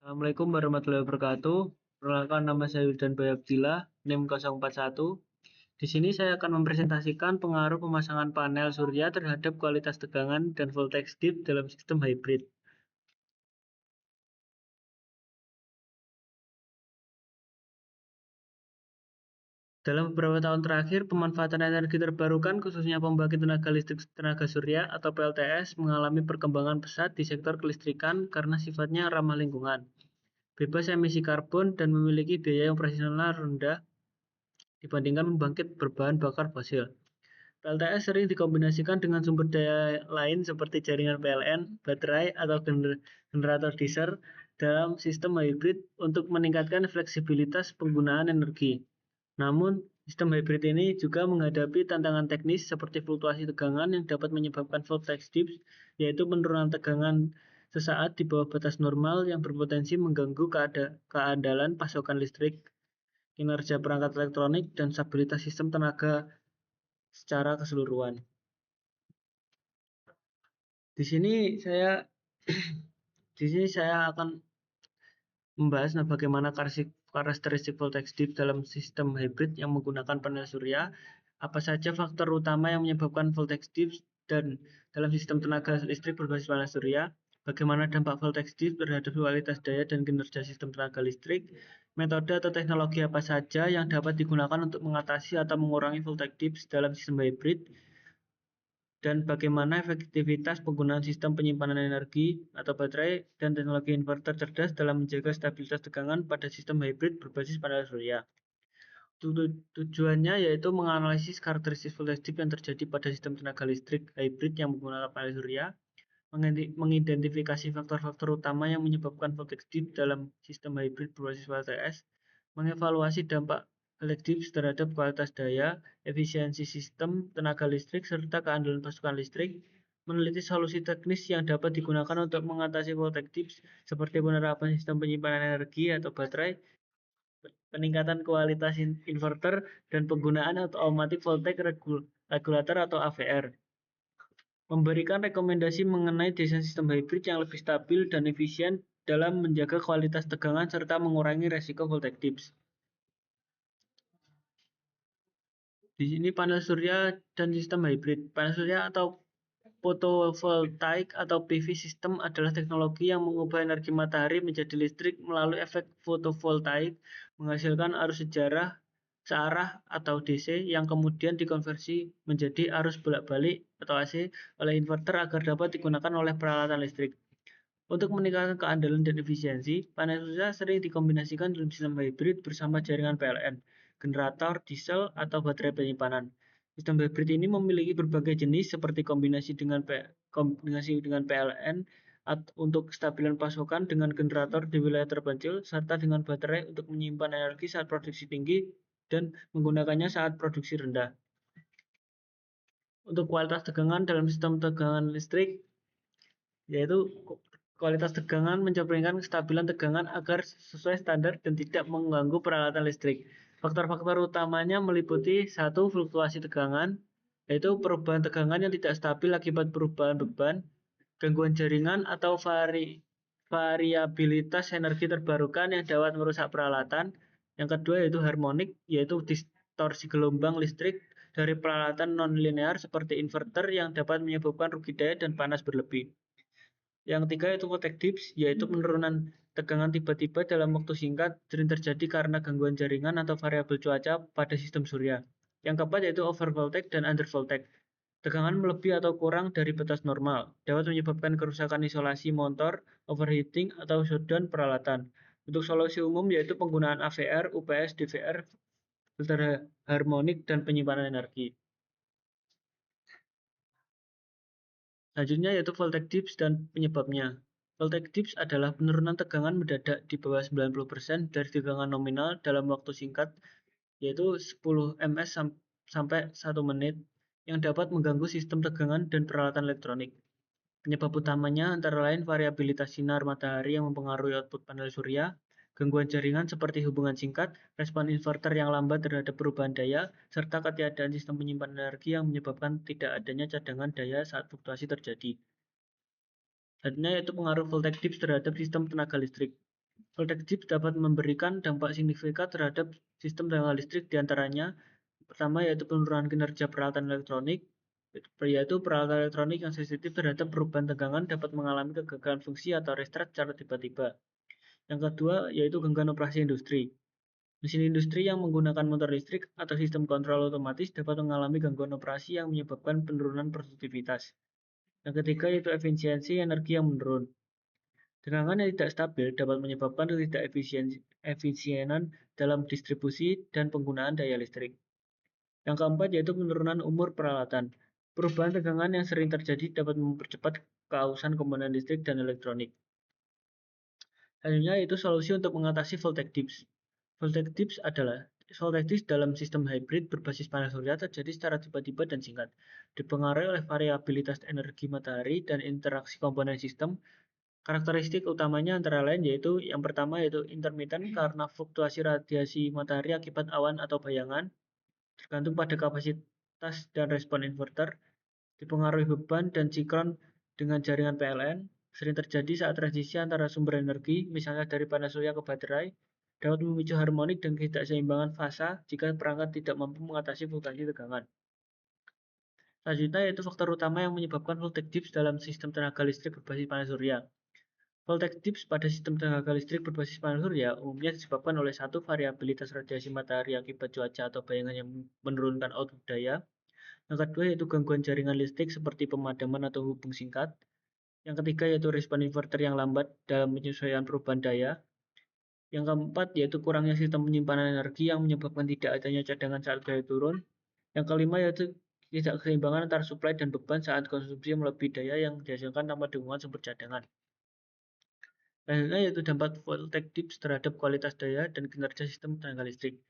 Assalamualaikum warahmatullahi wabarakatuh. Perkenalkan nama saya Wildan Boy Abdillah, NIM 041. Di sini saya akan mempresentasikan pengaruh pemasangan panel surya terhadap kualitas tegangan dan voltage dip dalam sistem hybrid. Dalam beberapa tahun terakhir, pemanfaatan energi terbarukan khususnya pembangkit tenaga listrik tenaga surya atau PLTS mengalami perkembangan pesat di sektor kelistrikan karena sifatnya ramah lingkungan, bebas emisi karbon, dan memiliki biaya operasional rendah dibandingkan membangkit berbahan bakar fosil. PLTS sering dikombinasikan dengan sumber daya lain seperti jaringan PLN, baterai, atau generator diesel dalam sistem hybrid untuk meningkatkan fleksibilitas penggunaan energi. Namun, sistem hybrid ini juga menghadapi tantangan teknis seperti fluktuasi tegangan yang dapat menyebabkan voltage dips, yaitu penurunan tegangan sesaat di bawah batas normal yang berpotensi mengganggu keandalan pasokan listrik, kinerja perangkat elektronik, dan stabilitas sistem tenaga secara keseluruhan. Di sini saya akan membahas bagaimana karakteristik voltage dip dalam sistem hybrid yang menggunakan panel surya, apa saja faktor utama yang menyebabkan voltage dip dan dalam sistem tenaga listrik berbasis panel surya, bagaimana dampak voltage dip terhadap kualitas daya dan kinerja sistem tenaga listrik, metode atau teknologi apa saja yang dapat digunakan untuk mengatasi atau mengurangi voltage dip dalam sistem hybrid, dan bagaimana efektivitas penggunaan sistem penyimpanan energi atau baterai dan teknologi inverter cerdas dalam menjaga stabilitas tegangan pada sistem hybrid berbasis panel surya. Tujuannya yaitu menganalisis karakteristik voltage dip yang terjadi pada sistem tenaga listrik hybrid yang menggunakan panel surya, mengidentifikasi faktor-faktor utama yang menyebabkan voltage dip dalam sistem hybrid berbasis VLTS, mengevaluasi dampak voltage dip terhadap kualitas daya, efisiensi sistem tenaga listrik, serta keandalan pasokan listrik, meneliti solusi teknis yang dapat digunakan untuk mengatasi voltage dip seperti penerapan sistem penyimpanan energi atau baterai, peningkatan kualitas inverter, dan penggunaan automatic voltage regulator atau AVR. Memberikan rekomendasi mengenai desain sistem hybrid yang lebih stabil dan efisien dalam menjaga kualitas tegangan serta mengurangi resiko voltage dips. Di sini panel surya dan sistem hybrid. Panel surya atau photovoltaik atau PV system adalah teknologi yang mengubah energi matahari menjadi listrik melalui efek fotovoltaik, menghasilkan arus searah atau DC yang kemudian dikonversi menjadi arus bolak-balik atau AC oleh inverter agar dapat digunakan oleh peralatan listrik. Untuk meningkatkan keandalan dan efisiensi, panel surya sering dikombinasikan dalam sistem hybrid bersama jaringan PLN, generator, diesel, atau baterai penyimpanan. Sistem hybrid ini memiliki berbagai jenis seperti kombinasi dengan PLN untuk kestabilan pasokan, dengan generator di wilayah terpencil, serta dengan baterai untuk menyimpan energi saat produksi tinggi dan menggunakannya saat produksi rendah. Untuk kualitas tegangan dalam sistem tegangan listrik, yaitu kualitas tegangan mencerminkan kestabilan tegangan agar sesuai standar dan tidak mengganggu peralatan listrik. Faktor-faktor utamanya meliputi 1. Fluktuasi tegangan, yaitu perubahan tegangan yang tidak stabil akibat perubahan beban, gangguan jaringan atau variabilitas energi terbarukan yang dapat merusak peralatan. Yang kedua yaitu harmonik, yaitu distorsi gelombang listrik dari peralatan non-linear seperti inverter yang dapat menyebabkan rugi daya dan panas berlebih. Yang ketiga yaitu voltage dips, yaitu penurunan tegangan tiba-tiba dalam waktu singkat sering terjadi karena gangguan jaringan atau variabel cuaca pada sistem surya. Yang keempat yaitu overvoltage dan undervoltage. Tegangan melebih atau kurang dari batas normal dapat menyebabkan kerusakan isolasi motor, overheating, atau shutdown peralatan. Untuk solusi umum yaitu penggunaan AVR, UPS, DVR, filter harmonik, dan penyimpanan energi. Selanjutnya yaitu voltage dips dan penyebabnya. Voltage dips adalah penurunan tegangan mendadak di bawah 90% dari tegangan nominal dalam waktu singkat, yaitu 10 ms sampai 1 menit, yang dapat mengganggu sistem tegangan dan peralatan elektronik. Penyebab utamanya antara lain variabilitas sinar matahari yang mempengaruhi output panel surya, gangguan jaringan seperti hubungan singkat, respon inverter yang lambat terhadap perubahan daya, serta ketiadaan sistem penyimpanan energi yang menyebabkan tidak adanya cadangan daya saat fluktuasi terjadi. Selanjutnya yaitu pengaruh voltage dips terhadap sistem tenaga listrik. Voltage dapat memberikan dampak signifikan terhadap sistem tenaga listrik diantaranya pertama yaitu penurunan kinerja peralatan elektronik, yaitu peralatan elektronik yang sensitif terhadap perubahan tegangan dapat mengalami kegagalan fungsi atau restart secara tiba-tiba. Yang kedua yaitu gangguan operasi industri. Mesin industri yang menggunakan motor listrik atau sistem kontrol otomatis dapat mengalami gangguan operasi yang menyebabkan penurunan produktivitas. Yang ketiga yaitu efisiensi energi yang menurun. Tegangan yang tidak stabil dapat menyebabkan ketidakefisienan dalam distribusi dan penggunaan daya listrik. Yang keempat yaitu penurunan umur peralatan. Perubahan tegangan yang sering terjadi dapat mempercepat keausan komponen listrik dan elektronik. Selanjutnya yaitu solusi untuk mengatasi voltage dips. Voltage dips adalah voltage dips dalam sistem hybrid berbasis panel surya terjadi secara tiba-tiba dan singkat, dipengaruhi oleh variabilitas energi matahari dan interaksi komponen sistem. Karakteristik utamanya antara lain yaitu yang pertama yaitu intermittent karena fluktuasi radiasi matahari akibat awan atau bayangan, tergantung pada kapasitas dan respon inverter, dipengaruhi beban dan sinkron dengan jaringan PLN, sering terjadi saat transisi antara sumber energi, misalnya dari panel surya ke baterai, dapat memicu harmonik dan ketidakseimbangan fasa jika perangkat tidak mampu mengatasi fluktuasi tegangan. Selanjutnya yaitu faktor utama yang menyebabkan voltage dips dalam sistem tenaga listrik berbasis panel surya. Voltage dips pada sistem tenaga listrik berbasis panel surya umumnya disebabkan oleh satu variabilitas radiasi matahari akibat cuaca atau bayangan yang menurunkan output daya. Yang kedua yaitu gangguan jaringan listrik seperti pemadaman atau hubung singkat. Yang ketiga yaitu respon inverter yang lambat dalam penyesuaian perubahan daya. Yang keempat yaitu kurangnya sistem penyimpanan energi yang menyebabkan tidak adanya cadangan saat daya turun. Yang kelima yaitu tidak keseimbangan antara suplai dan beban saat konsumsi melebihi daya yang dihasilkan tanpa dukungan sumber cadangan. Selanjutnya yaitu dampak voltage dips terhadap kualitas daya dan kinerja sistem tenaga listrik.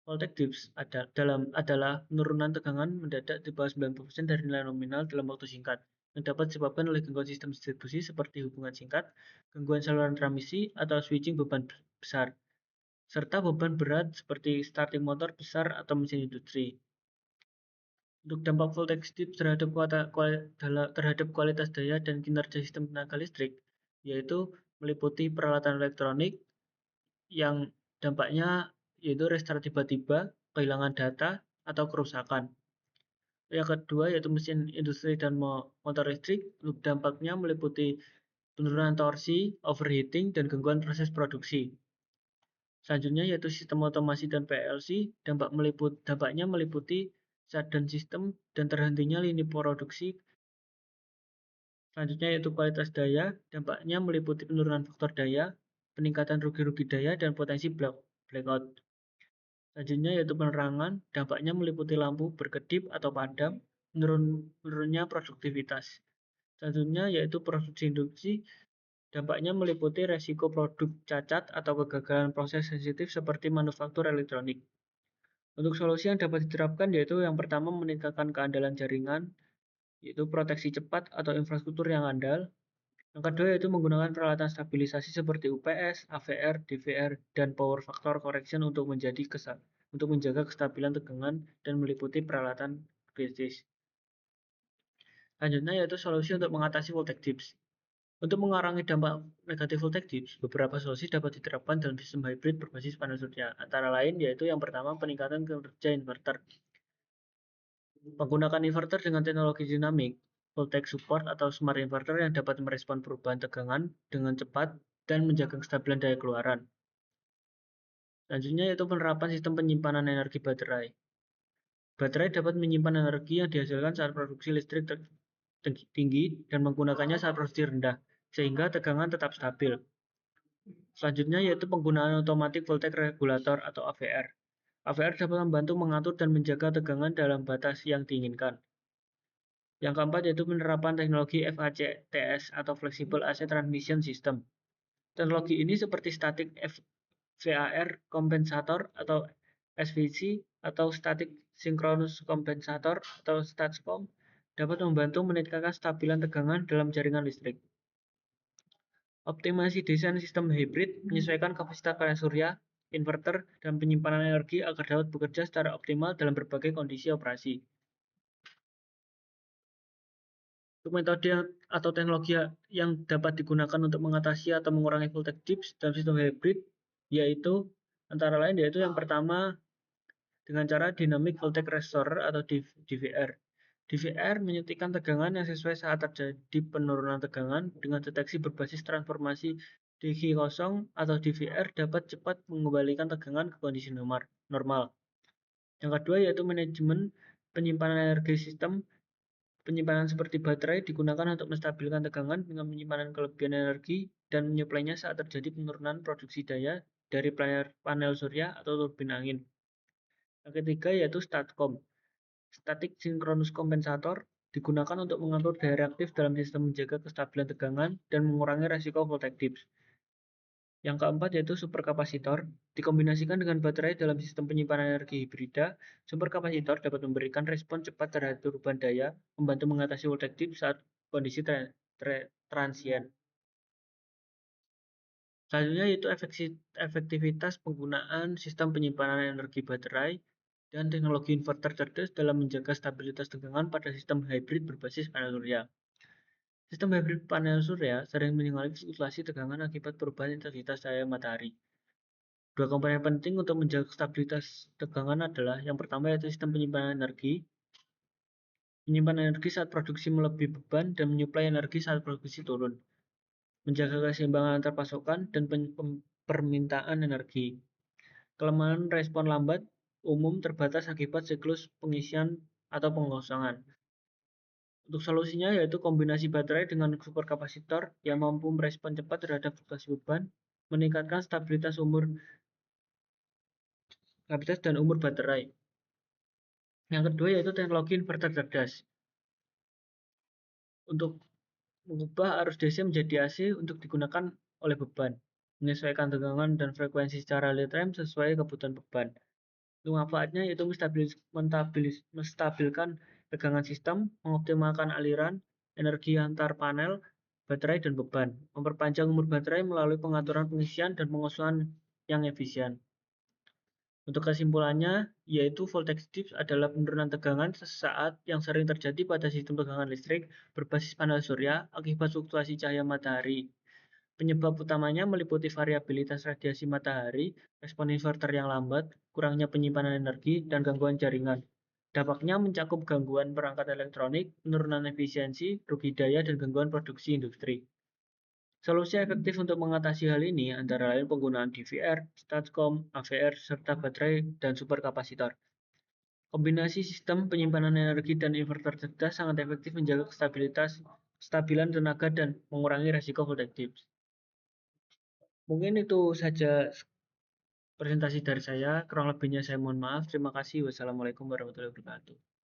Voltage dips adalah penurunan tegangan mendadak di bawah 90% dari nilai nominal dalam waktu singkat, yang dapat disebabkan oleh gangguan sistem distribusi seperti hubungan singkat, gangguan saluran transmisi, atau switching beban besar, serta beban berat seperti starting motor besar atau mesin industri. Untuk dampak voltage dips terhadap kualitas daya dan kinerja sistem tenaga listrik, yaitu meliputi peralatan elektronik yang dampaknya yaitu restart tiba-tiba, kehilangan data, atau kerusakan. Yang kedua yaitu mesin industri dan motor listrik. Untuk dampaknya meliputi penurunan torsi, overheating, dan gangguan proses produksi. Selanjutnya yaitu sistem otomasi dan PLC. Dampaknya meliputi shutdown sistem dan terhentinya lini produksi. Selanjutnya yaitu kualitas daya. Dampaknya meliputi penurunan faktor daya, peningkatan rugi-rugi daya, dan potensi blackout. Selanjutnya yaitu penerangan. Dampaknya meliputi lampu berkedip atau padam, menurunnya produktivitas. Selanjutnya yaitu produksi induksi. Dampaknya meliputi resiko produk cacat atau kegagalan proses sensitif seperti manufaktur elektronik. Untuk solusi yang dapat diterapkan yaitu yang pertama meningkatkan keandalan jaringan, yaitu proteksi cepat atau infrastruktur yang andal. Yang kedua yaitu menggunakan peralatan stabilisasi seperti UPS, AVR, DVR, dan power factor correction untuk menjaga kestabilan tegangan dan meliputi peralatan kritis. Selanjutnya yaitu solusi untuk mengatasi voltage dips. Untuk mengurangi dampak negatif voltage dips, beberapa solusi dapat diterapkan dalam sistem hybrid berbasis panel surya. Antara lain yaitu yang pertama peningkatan kinerja inverter. Menggunakan inverter dengan teknologi dinamik, voltage support atau smart inverter yang dapat merespon perubahan tegangan dengan cepat dan menjaga kestabilan daya keluaran. Selanjutnya yaitu penerapan sistem penyimpanan energi baterai. Baterai dapat menyimpan energi yang dihasilkan saat produksi listrik tinggi dan menggunakannya saat produksi rendah, sehingga tegangan tetap stabil. Selanjutnya yaitu penggunaan automatic voltage regulator atau AVR. AVR dapat membantu mengatur dan menjaga tegangan dalam batas yang diinginkan. Yang keempat yaitu penerapan teknologi FACTS atau Flexible Asset Transmission System. Teknologi ini seperti Static VAR Compensator atau SVC atau Static Synchronous Compensator atau STATSCOM dapat membantu meningkatkan stabilan tegangan dalam jaringan listrik. Optimasi desain sistem hybrid menyesuaikan kapasitas panel surya, inverter, dan penyimpanan energi agar dapat bekerja secara optimal dalam berbagai kondisi operasi. Untuk metode atau teknologi yang dapat digunakan untuk mengatasi atau mengurangi voltage dips dalam sistem hybrid yaitu antara lain yaitu yang pertama dengan cara dynamic voltage restorer atau DVR. DVR menyuntikkan tegangan yang sesuai saat terjadi penurunan tegangan dengan deteksi berbasis transformasi DC kosong atau DVR dapat cepat mengembalikan tegangan ke kondisi normal. Yang kedua yaitu manajemen penyimpanan energi sistem. Penyimpanan seperti baterai digunakan untuk menstabilkan tegangan dengan penyimpanan kelebihan energi dan menyuplainya saat terjadi penurunan produksi daya dari panel surya atau turbin angin. Yang ketiga yaitu STATCOM, Static Synchronous Compensator, digunakan untuk mengatur daya reaktif dalam sistem menjaga kestabilan tegangan dan mengurangi resiko voltage dips. Yang keempat yaitu superkapasitor, dikombinasikan dengan baterai dalam sistem penyimpanan energi hibrida. Superkapasitor dapat memberikan respon cepat terhadap perubahan daya, membantu mengatasi voltage dip saat kondisi transient. Selanjutnya yaitu efektivitas penggunaan sistem penyimpanan energi baterai dan teknologi inverter cerdas dalam menjaga stabilitas tegangan pada sistem hybrid berbasis panel surya. Sistem hybrid panel surya sering mengalami fluktuasi tegangan akibat perubahan intensitas cahaya matahari. Dua komponen penting untuk menjaga stabilitas tegangan adalah yang pertama yaitu sistem penyimpanan energi. Menyimpan energi saat produksi melebihi beban dan menyuplai energi saat produksi turun. Menjaga keseimbangan antar pasokan dan permintaan energi. Kelemahan respon lambat umum terbatas akibat siklus pengisian atau pengosongan. Untuk solusinya yaitu kombinasi baterai dengan superkapasitor yang mampu merespon cepat terhadap fluktuasi beban, meningkatkan stabilitas dan umur baterai. Yang kedua yaitu teknologi inverter cerdas. Untuk mengubah arus DC menjadi AC untuk digunakan oleh beban, menyesuaikan tegangan dan frekuensi secara real time sesuai kebutuhan beban. Untuk manfaatnya yaitu menstabilkan tegangan sistem, mengoptimalkan aliran energi antar panel, baterai, dan beban, memperpanjang umur baterai melalui pengaturan pengisian dan pengosongan yang efisien. Untuk kesimpulannya, yaitu voltage dips adalah penurunan tegangan sesaat yang sering terjadi pada sistem tegangan listrik berbasis panel surya akibat fluktuasi cahaya matahari. Penyebab utamanya meliputi variabilitas radiasi matahari, respon inverter yang lambat, kurangnya penyimpanan energi, dan gangguan jaringan. Dampaknya mencakup gangguan perangkat elektronik, penurunan efisiensi, rugi daya, dan gangguan produksi industri. Solusi efektif untuk mengatasi hal ini antara lain penggunaan DVR, STATCOM, AVR, serta baterai dan superkapasitor. Kombinasi sistem penyimpanan energi dan inverter cerdas sangat efektif menjaga kestabilan tenaga dan mengurangi resiko voltage dips. Mungkin itu saja presentasi dari saya. Kurang lebihnya saya mohon maaf. Terima kasih. Wassalamualaikum warahmatullahi wabarakatuh.